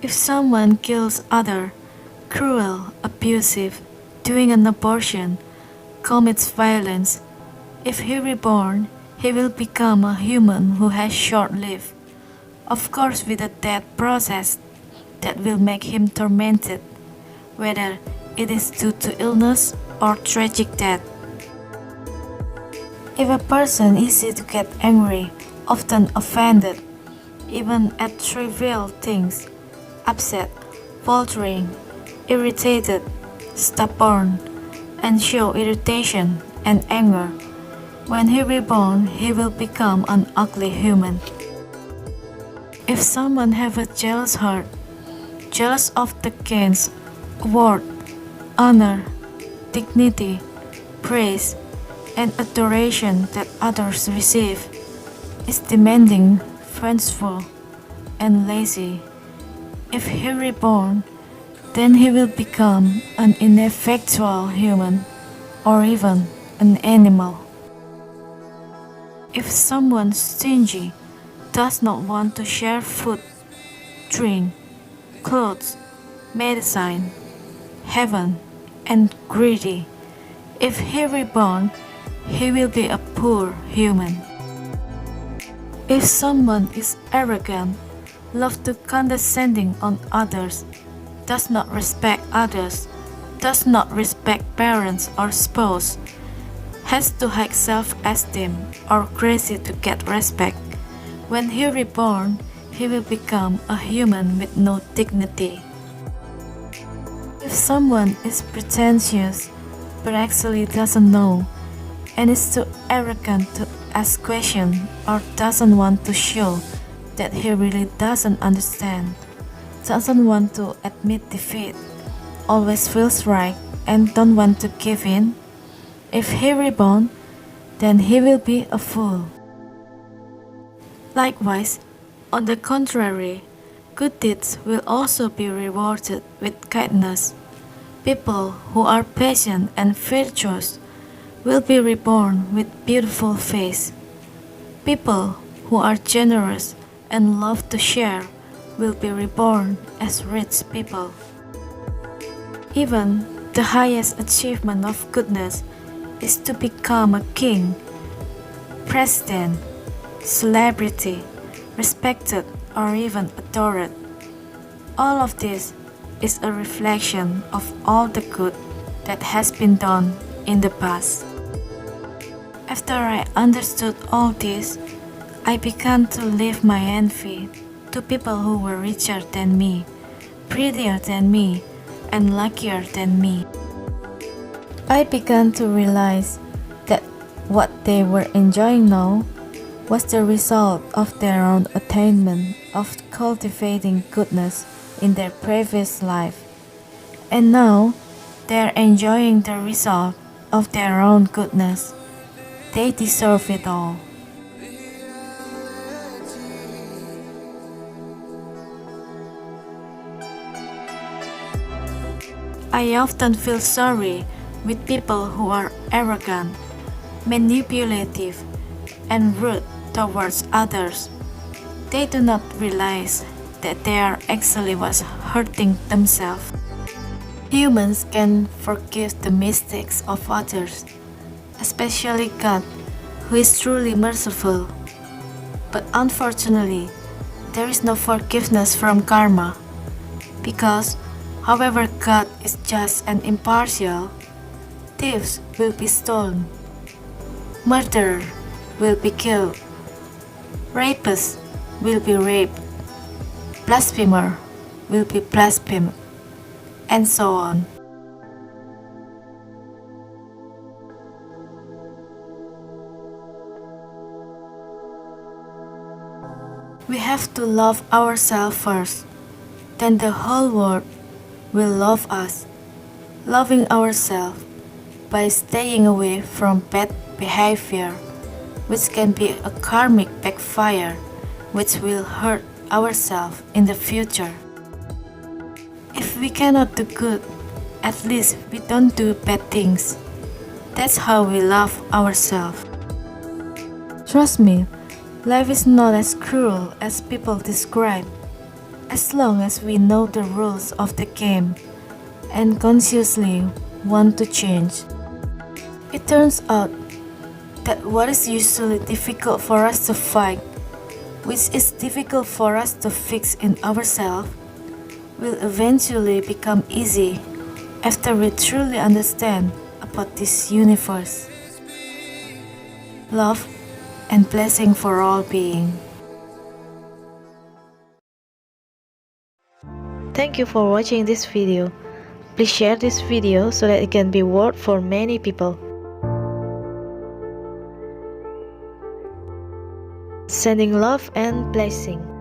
If someone kills other, cruel, abusive, doing an abortion, commits violence, if he reborn, he will become a human who has short life, of course with a death process that will make him tormented, whether it is due to illness or tragic death. If a person is easy to get angry, often offended, even at trivial things, upset, faltering, irritated, stubborn, and show irritation and anger, when he reborn, he will become an ugly human. If someone have a jealous heart, jealous of the gains, award, honor, dignity, praise, and adoration that others receive, is demanding, vengeful, and lazy, if he reborn, then he will become an ineffectual human or even an animal. If someone stingy does not want to share food, drink, clothes, medicine, heaven, and greedy, if he reborn, he will be a poor human. If someone is arrogant, love to condescending on others, does not respect others, does not respect parents or spouse, has too high self-esteem or crazy to get respect, when he reborn, he will become a human with no dignity. If someone is pretentious but actually doesn't know, and is too arrogant to ask questions or doesn't want to show that he really doesn't understand, doesn't want to admit defeat, always feels right and don't want to give in, if he reborn, then he will be a fool. Likewise, on the contrary, good deeds will also be rewarded with kindness. People who are patient and virtuous will be reborn with beautiful face. People who are generous and love to share will be reborn as rich people. Even the highest achievement of goodness is to become a king, president, celebrity, respected or even adored. All of this is a reflection of all the good that has been done in the past. After I understood all this, I began to leave my envy to people who were richer than me, prettier than me, and luckier than me. I began to realize that what they were enjoying now was the result of their own attainment of cultivating goodness in their previous life, and now they are enjoying the result of their own goodness. They deserve it all. I often feel sorry with people who are arrogant, manipulative, and rude towards others. They do not realize that they are actually what's hurting themselves. Humans can forgive the mistakes of others, especially God, who is truly merciful. But unfortunately, there is no forgiveness from karma, because however God is just and impartial, thieves will be stolen, murderer will be killed, rapist will be raped, blasphemer will be blasphemed, and so on. We have to love ourselves first, then the whole world will love us. Loving ourselves by staying away from bad behavior, which can be a karmic backfire, which will hurt ourselves in the future. If we cannot do good, at least we don't do bad things. That's how we love ourselves. Trust me, life is not as cruel as people describe. as long as we know the rules of the game and consciously want to change. It turns out that what is usually difficult for us to fight, which is difficult for us to fix in ourselves, will eventually become easy after we truly understand about this universe. Love and blessing for all being. Thank you for watching this video. Please share this video so that it can be watched for many people. Sending love and blessing.